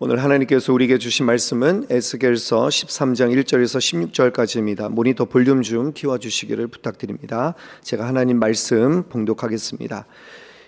오늘 하나님께서 우리에게 주신 말씀은 에스겔서 13장 1절에서 16절까지입니다. 모니터 볼륨 좀 키워주시기를 부탁드립니다. 제가 하나님 말씀 봉독하겠습니다.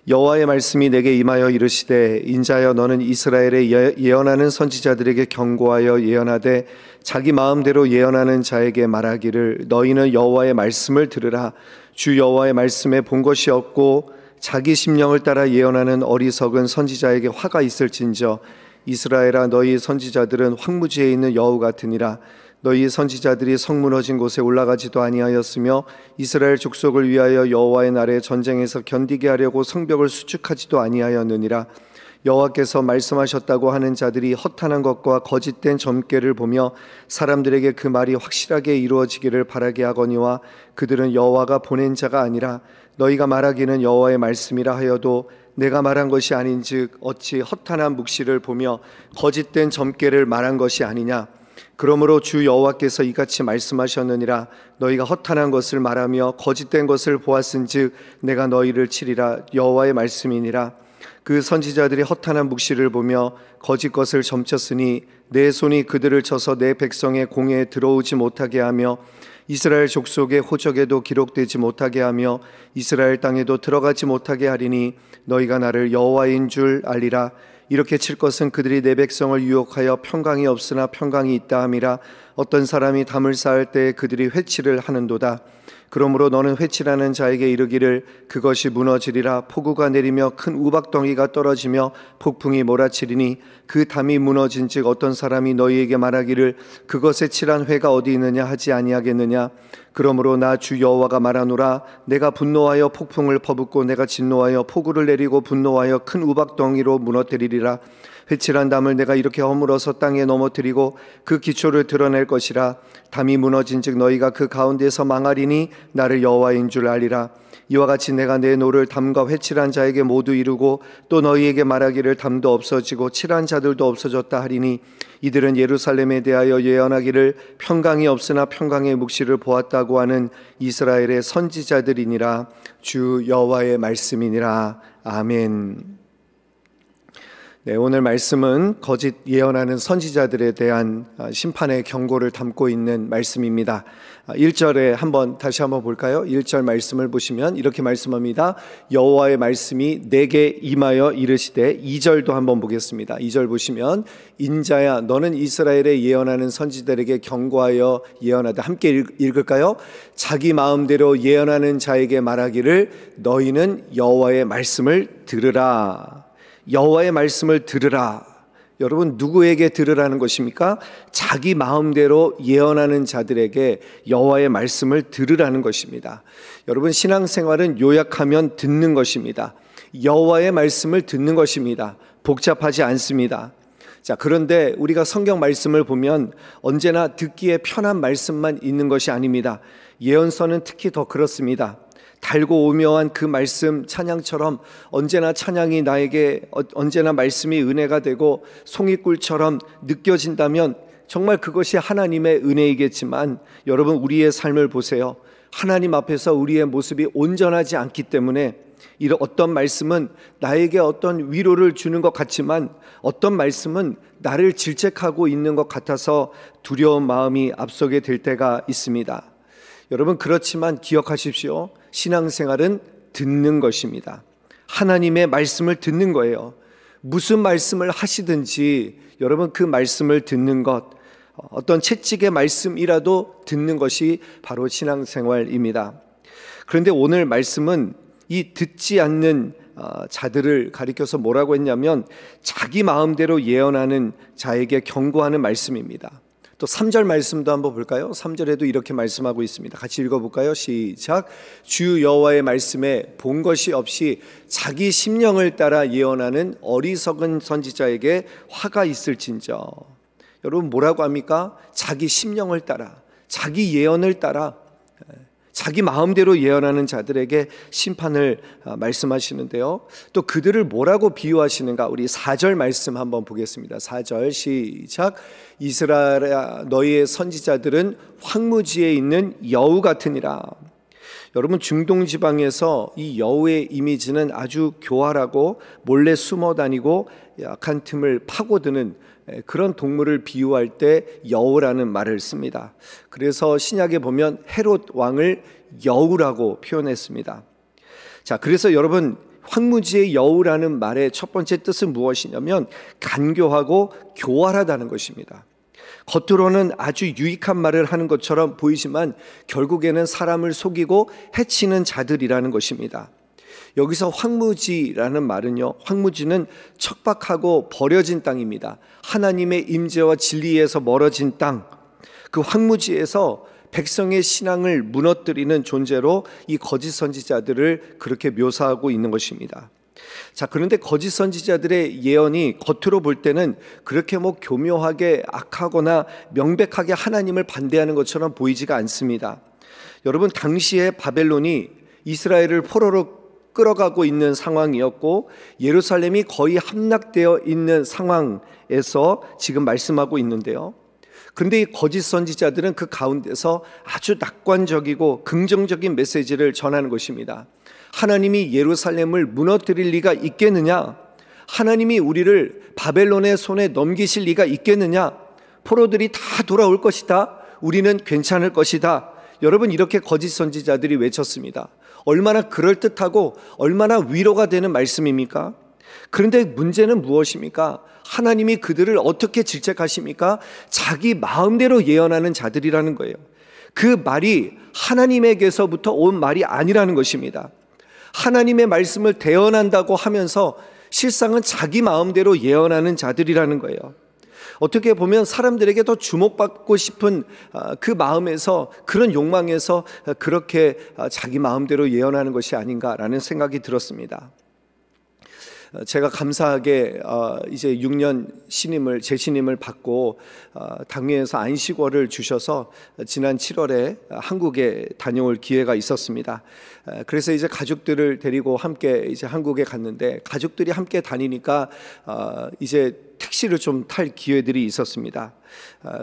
여호와의 말씀이 내게 임하여 이르시되, 인자여, 너는 이스라엘에 예언하는 선지자들에게 경고하여 예언하되 자기 마음대로 예언하는 자에게 말하기를, 너희는 여호와의 말씀을 들으라. 주 여호와의 말씀에 본 것이 없고 자기 심령을 따라 예언하는 어리석은 선지자에게 화가 있을진저, 이스라엘아, 너희 선지자들은 황무지에 있는 여우 같으니라. 너희 선지자들이 성 무너진 곳에 올라가지도 아니하였으며 이스라엘 족속을 위하여 여호와의 날에 전쟁에서 견디게 하려고 성벽을 수축하지도 아니하였느니라. 여호와께서 말씀하셨다고 하는 자들이 허탄한 것과 거짓된 점괘를 보며 사람들에게 그 말이 확실하게 이루어지기를 바라게 하거니와, 그들은 여호와가 보낸 자가 아니라 너희가 말하기는 여호와의 말씀이라 하여도 내가 말한 것이 아닌즉 어찌 허탄한 묵시를 보며 거짓된 점괘를 말한 것이 아니냐. 그러므로 주 여호와께서 이같이 말씀하셨느니라. 너희가 허탄한 것을 말하며 거짓된 것을 보았은즉 내가 너희를 치리라. 여호와의 말씀이니라. 그 선지자들이 허탄한 묵시를 보며 거짓 것을 점쳤으니 내 손이 그들을 쳐서 내 백성의 공회에 들어오지 못하게 하며 이스라엘 족속의 호적에도 기록되지 못하게 하며 이스라엘 땅에도 들어가지 못하게 하리니 너희가 나를 여호와인 줄 알리라. 이렇게 칠 것은 그들이 내 백성을 유혹하여 평강이 없으나 평강이 있다 함이라. 어떤 사람이 담을 쌓을 때 그들이 회치를 하는도다. 그러므로 너는 회치라는 자에게 이르기를, 그것이 무너지리라. 폭우가 내리며 큰 우박덩이가 떨어지며 폭풍이 몰아치리니 그 담이 무너진즉 어떤 사람이 너희에게 말하기를, 그것에 칠한 회가 어디 있느냐 하지 아니하겠느냐. 그러므로 나 주 여호와가 말하노라. 내가 분노하여 폭풍을 퍼붓고 내가 진노하여 폭우를 내리고 분노하여 큰 우박덩이로 무너뜨리리라. 회칠한 담을 내가 이렇게 허물어서 땅에 넘어뜨리고 그 기초를 드러낼 것이라. 담이 무너진즉 너희가 그 가운데서 망하리니 나를 여호와인 줄 알리라. 이와 같이 내가 내 노를 담과 회칠한 자에게 모두 이루고 또 너희에게 말하기를, 담도 없어지고 칠한 자들도 없어졌다 하리니 이들은 예루살렘에 대하여 예언하기를, 평강이 없으나 평강의 묵시를 보았다고 하는 이스라엘의 선지자들이니라. 주 여호와의 말씀이니라. 아멘. 네, 오늘 말씀은 거짓 예언하는 선지자들에 대한 심판의 경고를 담고 있는 말씀입니다. 1절에 다시 한번 볼까요? 1절 말씀을 보시면 이렇게 말씀합니다. 여호와의 말씀이 내게 임하여 이르시되, 2절도 한번 보겠습니다. 2절 보시면, 인자야, 너는 이스라엘에 예언하는 선지자들에게 경고하여 예언하다. 함께 읽을까요? 자기 마음대로 예언하는 자에게 말하기를, 너희는 여호와의 말씀을 들으라. 여호와의 말씀을 들으라. 여러분, 누구에게 들으라는 것입니까? 자기 마음대로 예언하는 자들에게 여호와의 말씀을 들으라는 것입니다. 여러분, 신앙생활은 요약하면 듣는 것입니다. 여호와의 말씀을 듣는 것입니다. 복잡하지 않습니다. 자, 그런데 우리가 성경 말씀을 보면 언제나 듣기에 편한 말씀만 있는 것이 아닙니다. 예언서는 특히 더 그렇습니다. 달고 오묘한 그 말씀, 찬양처럼 언제나 찬양이 나에게 언제나 말씀이 은혜가 되고 송이꿀처럼 느껴진다면 정말 그것이 하나님의 은혜이겠지만, 여러분, 우리의 삶을 보세요. 하나님 앞에서 우리의 모습이 온전하지 않기 때문에 이런 어떤 말씀은 나에게 어떤 위로를 주는 것 같지만 어떤 말씀은 나를 질책하고 있는 것 같아서 두려운 마음이 앞서게 될 때가 있습니다. 여러분, 그렇지만 기억하십시오. 신앙생활은 듣는 것입니다. 하나님의 말씀을 듣는 거예요. 무슨 말씀을 하시든지 여러분, 그 말씀을 듣는 것, 어떤 채찍의 말씀이라도 듣는 것이 바로 신앙생활입니다. 그런데 오늘 말씀은 이 듣지 않는 자들을 가리켜서 뭐라고 했냐면, 자기 마음대로 예언하는 자에게 경고하는 말씀입니다. 또 3절 말씀도 한번 볼까요? 3절에도 이렇게 말씀하고 있습니다. 같이 읽어볼까요? 시작. 주 여호와의 말씀에 본 것이 없이 자기 심령을 따라 예언하는 어리석은 선지자에게 화가 있을진저. 여러분, 뭐라고 합니까? 자기 심령을 따라, 자기 예언을 따라, 자기 마음대로 예언하는 자들에게 심판을 말씀하시는데요. 또 그들을 뭐라고 비유하시는가? 우리 4절 말씀 한번 보겠습니다. 4절 시작. 이스라엘아, 너희의 선지자들은 황무지에 있는 여우 같으니라. 여러분, 중동 지방에서 이 여우의 이미지는 아주 교활하고 몰래 숨어 다니고 약한 틈을 파고드는 그런 동물을 비유할 때 여우라는 말을 씁니다. 그래서 신약에 보면 헤롯 왕을 여우라고 표현했습니다. 자, 그래서 여러분, 황무지의 여우라는 말의 첫 번째 뜻은 무엇이냐면 간교하고 교활하다는 것입니다. 겉으로는 아주 유익한 말을 하는 것처럼 보이지만 결국에는 사람을 속이고 해치는 자들이라는 것입니다. 여기서 황무지라는 말은요, 황무지는 척박하고 버려진 땅입니다. 하나님의 임재와 진리에서 멀어진 땅, 그 황무지에서 백성의 신앙을 무너뜨리는 존재로 이 거짓 선지자들을 그렇게 묘사하고 있는 것입니다. 자, 그런데 거짓 선지자들의 예언이 겉으로 볼 때는 그렇게 교묘하게 악하거나 명백하게 하나님을 반대하는 것처럼 보이지가 않습니다. 여러분, 당시에 바벨론이 이스라엘을 포로로 끌어가고 있는 상황이었고 예루살렘이 거의 함락되어 있는 상황에서 지금 말씀하고 있는데요, 그런데 이 거짓 선지자들은 그 가운데서 아주 낙관적이고 긍정적인 메시지를 전하는 것입니다. 하나님이 예루살렘을 무너뜨릴 리가 있겠느냐? 하나님이 우리를 바벨론의 손에 넘기실 리가 있겠느냐? 포로들이 다 돌아올 것이다. 우리는 괜찮을 것이다. 여러분, 이렇게 거짓 선지자들이 외쳤습니다. 얼마나 그럴듯하고 얼마나 위로가 되는 말씀입니까? 그런데 문제는 무엇입니까? 하나님이 그들을 어떻게 질책하십니까? 자기 마음대로 예언하는 자들이라는 거예요. 그 말이 하나님에게서부터 온 말이 아니라는 것입니다. 하나님의 말씀을 대언한다고 하면서 실상은 자기 마음대로 예언하는 자들이라는 거예요. 어떻게 보면 사람들에게 더 주목받고 싶은 그 마음에서, 그런 욕망에서 그렇게 자기 마음대로 예언하는 것이 아닌가라는 생각이 들었습니다. 제가 감사하게 이제 6년 재신임을 받고 당회에서 안식월을 주셔서 지난 7월에 한국에 다녀올 기회가 있었습니다. 그래서 이제 가족들을 데리고 함께 이제 한국에 갔는데, 가족들이 함께 다니니까 이제 택시를 좀 탈 기회들이 있었습니다.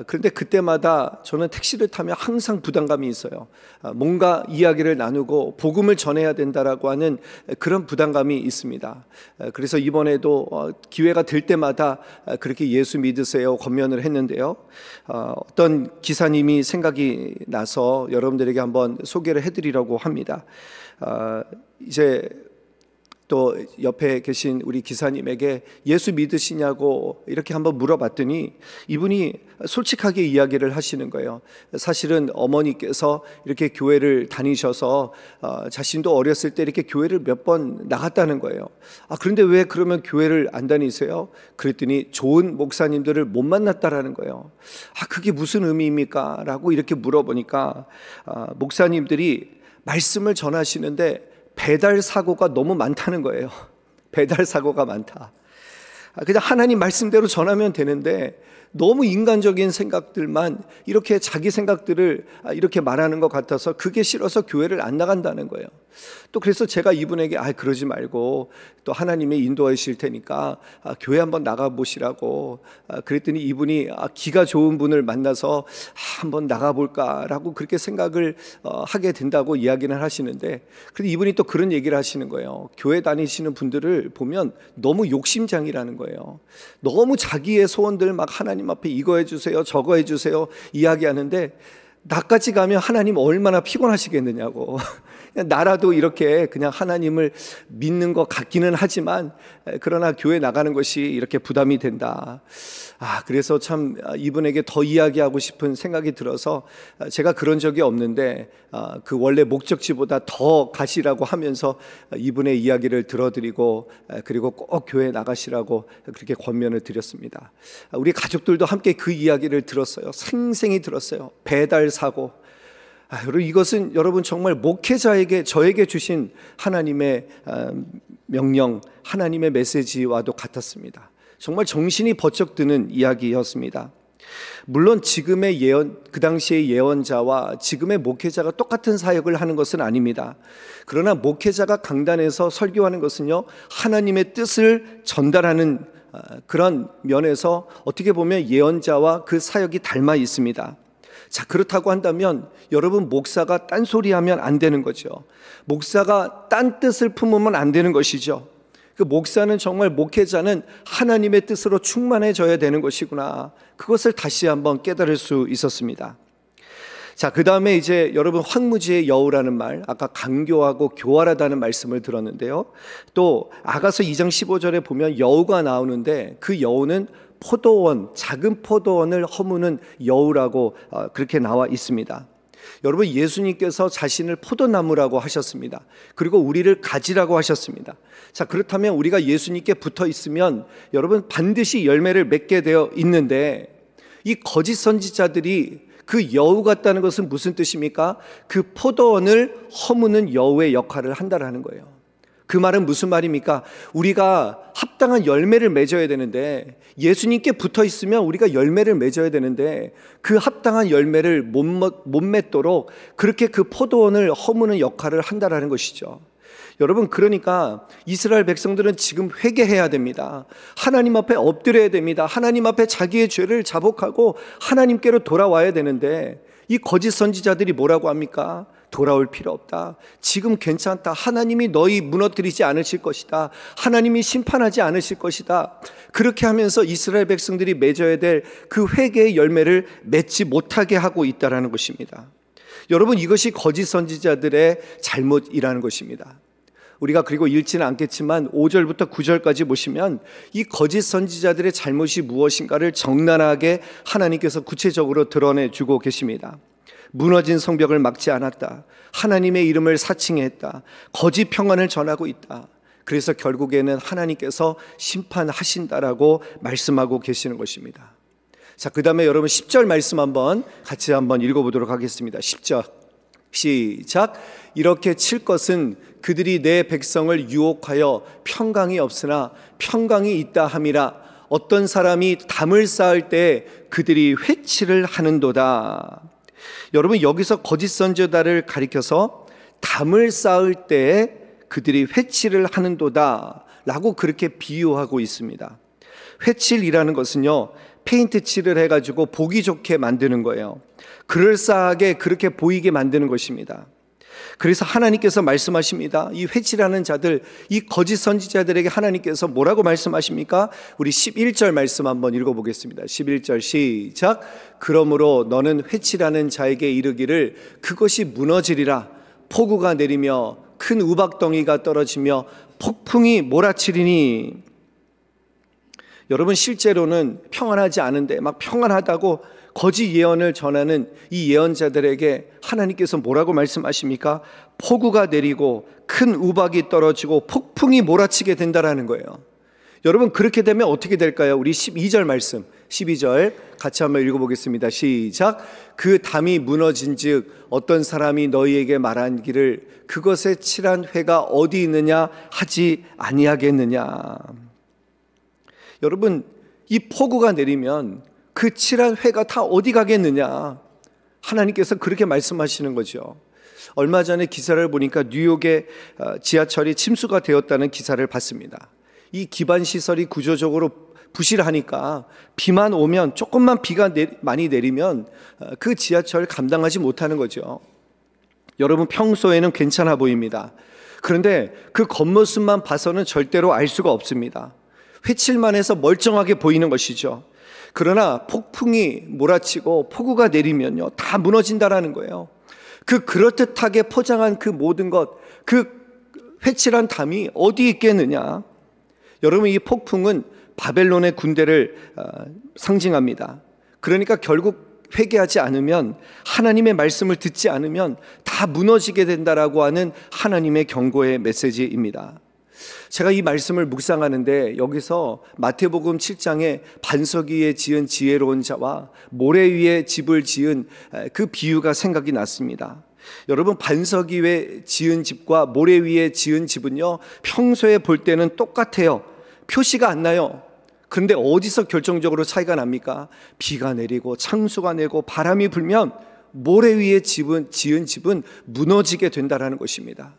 그런데 그때마다 저는 택시를 타면 항상 부담감이 있어요. 뭔가 이야기를 나누고 복음을 전해야 된다라고 하는 그런 부담감이 있습니다. 그래서 이번에도 기회가 될 때마다 그렇게 예수 믿으세요 권면을 했는데요, 어떤 기사님이 생각이 나서 여러분들에게 한번 소개를 해드리려고 합니다. 이제 또 옆에 계신 우리 기사님에게 예수 믿으시냐고 이렇게 한번 물어봤더니 이분이 솔직하게 이야기를 하시는 거예요. 사실은 어머니께서 이렇게 교회를 다니셔서 자신도 어렸을 때 이렇게 교회를 몇 번 나갔다는 거예요. 그런데 왜 그러면 교회를 안 다니세요? 그랬더니 좋은 목사님들을 못 만났다라는 거예요. 그게 무슨 의미입니까? 라고 이렇게 물어보니까 목사님들이 말씀을 전하시는데 배달 사고가 너무 많다는 거예요. 배달 사고가 많다. 그냥 하나님 말씀대로 전하면 되는데 너무 인간적인 생각들만 이렇게 자기 생각들을 이렇게 말하는 것 같아서 그게 싫어서 교회를 안 나간다는 거예요. 또 그래서 제가 이분에게 그러지 말고 또 하나님의 인도하실 테니까 교회 한번 나가보시라고 그랬더니 이분이 기가 좋은 분을 만나서 한번 나가볼까라고 그렇게 생각을 하게 된다고 이야기를 하시는데, 근데 이분이 또 그런 얘기를 하시는 거예요. 교회 다니시는 분들을 보면 너무 욕심장이라는 거예요. 너무 자기의 소원들 막 하나님 앞에 이거 해주세요 저거 해주세요 이야기하는데, 나까지 가면 하나님 얼마나 피곤하시겠느냐고. 나라도 이렇게 그냥 하나님을 믿는 것 같기는 하지만 그러나 교회 나가는 것이 이렇게 부담이 된다. 그래서 참 이분에게 더 이야기하고 싶은 생각이 들어서 제가 그런 적이 없는데 그 원래 목적지보다 더 가시라고 하면서 이분의 이야기를 들어드리고 그리고 꼭 교회 나가시라고 그렇게 권면을 드렸습니다. 우리 가족들도 함께 그 이야기를 들었어요. 생생히 들었어요. 배달 사고. 여러분, 이것은 여러분 정말 목회자에게, 저에게 주신 하나님의 명령, 하나님의 메시지와도 같았습니다. 정말 정신이 번쩍 드는 이야기였습니다. 물론 지금의 그 당시의 예언자와 지금의 목회자가 똑같은 사역을 하는 것은 아닙니다. 그러나 목회자가 강단에서 설교하는 것은요, 하나님의 뜻을 전달하는 그런 면에서 어떻게 보면 예언자와 그 사역이 닮아 있습니다. 자, 그렇다고 한다면 여러분, 목사가 딴소리하면 안 되는 거죠. 목사가 딴 뜻을 품으면 안 되는 것이죠. 그 목사는 정말, 목회자는 하나님의 뜻으로 충만해져야 되는 것이구나, 그것을 다시 한번 깨달을 수 있었습니다. 자, 그 다음에 이제 여러분, 황무지의 여우라는 말, 아까 강교하고 교활하다는 말씀을 들었는데요, 또 아가서 2장 15절에 보면 여우가 나오는데, 그 여우는 포도원, 작은 포도원을 허무는 여우라고 그렇게 나와 있습니다. 여러분, 예수님께서 자신을 포도나무라고 하셨습니다. 그리고 우리를 가지라고 하셨습니다. 자, 그렇다면 우리가 예수님께 붙어 있으면 여러분, 반드시 열매를 맺게 되어 있는데, 이 거짓 선지자들이 그 여우 같다는 것은 무슨 뜻입니까? 그 포도원을 허무는 여우의 역할을 한다라는 거예요. 그 말은 무슨 말입니까? 우리가 합당한 열매를 맺어야 되는데, 예수님께 붙어 있으면 우리가 열매를 맺어야 되는데, 그 합당한 열매를 못 맺도록 그렇게 그 포도원을 허무는 역할을 한다라는 것이죠. 여러분, 그러니까 이스라엘 백성들은 지금 회개해야 됩니다. 하나님 앞에 엎드려야 됩니다. 하나님 앞에 자기의 죄를 자복하고 하나님께로 돌아와야 되는데, 이 거짓 선지자들이 뭐라고 합니까? 돌아올 필요 없다. 지금 괜찮다. 하나님이 너희 무너뜨리지 않으실 것이다. 하나님이 심판하지 않으실 것이다. 그렇게 하면서 이스라엘 백성들이 맺어야 될 그 회개의 열매를 맺지 못하게 하고 있다는 것입니다. 여러분, 이것이 거짓 선지자들의 잘못이라는 것입니다. 우리가 그리고 읽지는 않겠지만 5절부터 9절까지 보시면 이 거짓 선지자들의 잘못이 무엇인가를 적나라하게 하나님께서 구체적으로 드러내주고 계십니다. 무너진 성벽을 막지 않았다. 하나님의 이름을 사칭했다. 거짓 평안을 전하고 있다. 그래서 결국에는 하나님께서 심판하신다라고 말씀하고 계시는 것입니다. 자, 그 다음에 여러분 10절 말씀 같이 한번 읽어보도록 하겠습니다. 10절 시작. 이렇게 칠 것은 그들이 내 백성을 유혹하여 평강이 없으나 평강이 있다 함이라. 어떤 사람이 담을 쌓을 때 그들이 회치를 하는도다. 여러분, 여기서 거짓 선지자를 가리켜서 담을 쌓을 때 그들이 회치를 하는도다 라고 그렇게 비유하고 있습니다. 회칠이라는 것은요, 페인트 칠을 해가지고 보기 좋게 만드는 거예요. 그럴싸하게 그렇게 보이게 만드는 것입니다. 그래서 하나님께서 말씀하십니다. 이 회칠하는 자들, 이 거짓 선지자들에게 하나님께서 뭐라고 말씀하십니까? 우리 11절 말씀 한번 읽어보겠습니다. 11절 시작. 그러므로 너는 회칠하는 자에게 이르기를 그것이 무너지리라. 폭우가 내리며 큰 우박덩이가 떨어지며 폭풍이 몰아치리니. 여러분, 실제로는 평안하지 않은데 막 평안하다고 거짓 예언을 전하는 이 예언자들에게 하나님께서 뭐라고 말씀하십니까? 폭우가 내리고 큰 우박이 떨어지고 폭풍이 몰아치게 된다라는 거예요. 여러분, 그렇게 되면 어떻게 될까요? 우리 12절 말씀, 12절 같이 한번 읽어보겠습니다. 시작. 그 담이 무너진 즉 어떤 사람이 너희에게 말하기를 그것에 칠한 회가 어디 있느냐 하지 아니하겠느냐. 여러분, 이 폭우가 내리면 그 칠한 회가 다 어디 가겠느냐. 하나님께서 그렇게 말씀하시는 거죠. 얼마 전에 기사를 보니까 뉴욕의 지하철이 침수가 되었다는 기사를 봤습니다. 이 기반 시설이 구조적으로 부실하니까 비만 오면, 조금만 비가 많이 내리면 그 지하철 감당하지 못하는 거죠. 여러분, 평소에는 괜찮아 보입니다. 그런데 그 겉모습만 봐서는 절대로 알 수가 없습니다. 회칠만 해서 멀쩡하게 보이는 것이죠. 그러나 폭풍이 몰아치고 폭우가 내리면요, 다 무너진다라는 거예요. 그럴듯하게 포장한 그 모든 것, 그 회칠한 담이 어디 있겠느냐. 여러분, 이 폭풍은 바벨론의 군대를 상징합니다. 그러니까 결국 회개하지 않으면, 하나님의 말씀을 듣지 않으면 다 무너지게 된다라고 하는 하나님의 경고의 메시지입니다. 제가 이 말씀을 묵상하는데 여기서 마태복음 7장에 반석 위에 지은 지혜로운 자와 모래 위에 집을 지은 그 비유가 생각이 났습니다. 여러분, 반석 위에 지은 집과 모래 위에 지은 집은요, 평소에 볼 때는 똑같아요. 표시가 안 나요. 그런데 어디서 결정적으로 차이가 납니까? 비가 내리고 창수가 내고 바람이 불면 모래 위에 지은 집은 무너지게 된다는 것입니다.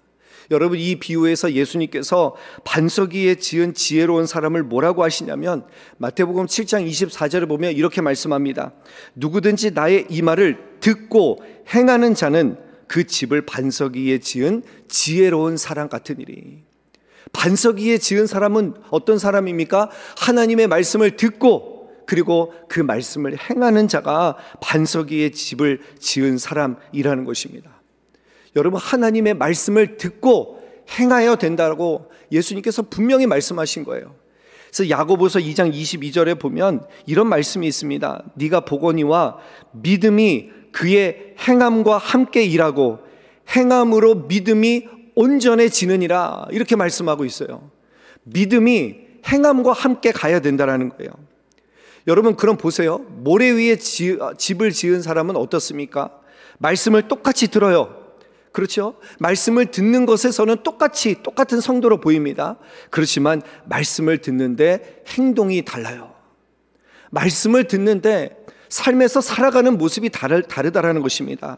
여러분, 이 비유에서 예수님께서 반석 위에 지은 지혜로운 사람을 뭐라고 하시냐면 마태복음 7장 24절을 보면 이렇게 말씀합니다. 누구든지 나의 이 말을 듣고 행하는 자는 그 집을 반석 위에 지은 지혜로운 사람 같으니리. 반석 위에 지은 사람은 어떤 사람입니까? 하나님의 말씀을 듣고 그리고 그 말씀을 행하는 자가 반석 위에 집을 지은 사람이라는 것입니다. 여러분, 하나님의 말씀을 듣고 행하여야 된다고 예수님께서 분명히 말씀하신 거예요. 그래서 야고보서 2장 22절에 보면 이런 말씀이 있습니다. 네가 보거니와 믿음이 그의 행함과 함께 일하고 행함으로 믿음이 온전해지느니라, 이렇게 말씀하고 있어요. 믿음이 행함과 함께 가야 된다는 거예요. 여러분, 그럼 보세요. 모래 위에 집을 지은 사람은 어떻습니까? 말씀을 똑같이 들어요. 그렇죠? 말씀을 듣는 것에서는 똑같은 성도로 보입니다. 그렇지만 말씀을 듣는데 행동이 달라요. 말씀을 듣는데 삶에서 살아가는 모습이 다르다라는 것입니다.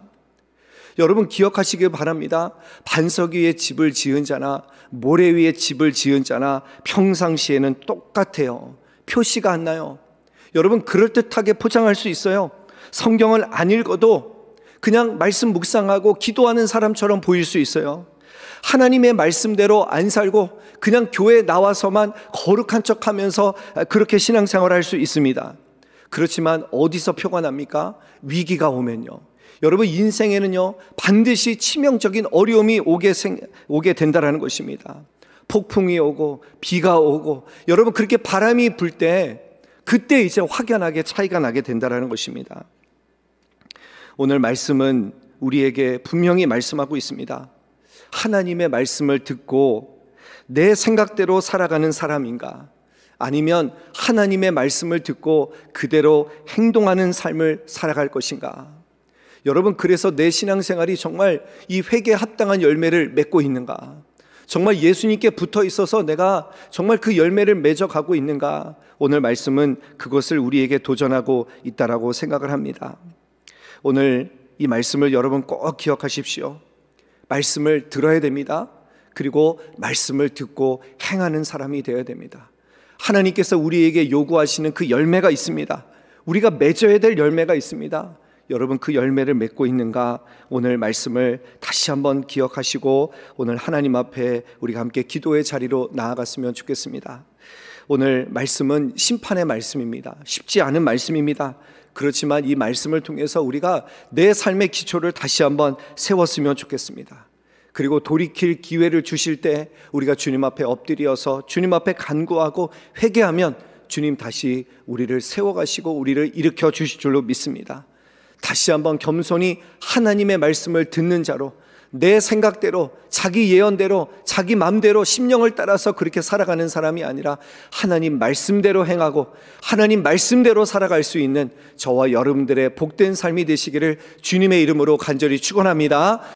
여러분, 기억하시길 바랍니다. 반석 위에 집을 지은 자나 모래 위에 집을 지은 자나 평상시에는 똑같아요. 표시가 안 나요. 여러분, 그럴듯하게 포장할 수 있어요. 성경을 안 읽어도 그냥 말씀 묵상하고 기도하는 사람처럼 보일 수 있어요. 하나님의 말씀대로 안 살고 그냥 교회에 나와서만 거룩한 척하면서 그렇게 신앙생활을 할 수 있습니다. 그렇지만 어디서 표가 납니까? 위기가 오면요. 여러분, 인생에는요 반드시 치명적인 어려움이 오게 된다는 것입니다. 폭풍이 오고 비가 오고, 여러분, 그렇게 바람이 불 때 그때 이제 확연하게 차이가 나게 된다는 것입니다. 오늘 말씀은 우리에게 분명히 말씀하고 있습니다. 하나님의 말씀을 듣고 내 생각대로 살아가는 사람인가, 아니면 하나님의 말씀을 듣고 그대로 행동하는 삶을 살아갈 것인가. 여러분, 그래서 내 신앙생활이 정말 이 회개에 합당한 열매를 맺고 있는가, 정말 예수님께 붙어 있어서 내가 정말 그 열매를 맺어가고 있는가. 오늘 말씀은 그것을 우리에게 도전하고 있다라고 생각을 합니다. 오늘 이 말씀을 여러분 꼭 기억하십시오. 말씀을 들어야 됩니다. 그리고 말씀을 듣고 행하는 사람이 되어야 됩니다. 하나님께서 우리에게 요구하시는 그 열매가 있습니다. 우리가 맺어야 될 열매가 있습니다. 여러분, 그 열매를 맺고 있는가? 오늘 말씀을 다시 한번 기억하시고 오늘 하나님 앞에 우리가 함께 기도의 자리로 나아갔으면 좋겠습니다. 오늘 말씀은 심판의 말씀입니다. 쉽지 않은 말씀입니다. 그렇지만 이 말씀을 통해서 우리가 내 삶의 기초를 다시 한번 세웠으면 좋겠습니다. 그리고 돌이킬 기회를 주실 때 우리가 주님 앞에 엎드려서 주님 앞에 간구하고 회개하면 주님 다시 우리를 세워가시고 우리를 일으켜 주실 줄로 믿습니다. 다시 한번 겸손히 하나님의 말씀을 듣는 자로, 내 생각대로, 자기 예언대로, 자기 마음대로 심령을 따라서 그렇게 살아가는 사람이 아니라 하나님 말씀대로 행하고 하나님 말씀대로 살아갈 수 있는 저와 여러분들의 복된 삶이 되시기를 주님의 이름으로 간절히 축원합니다.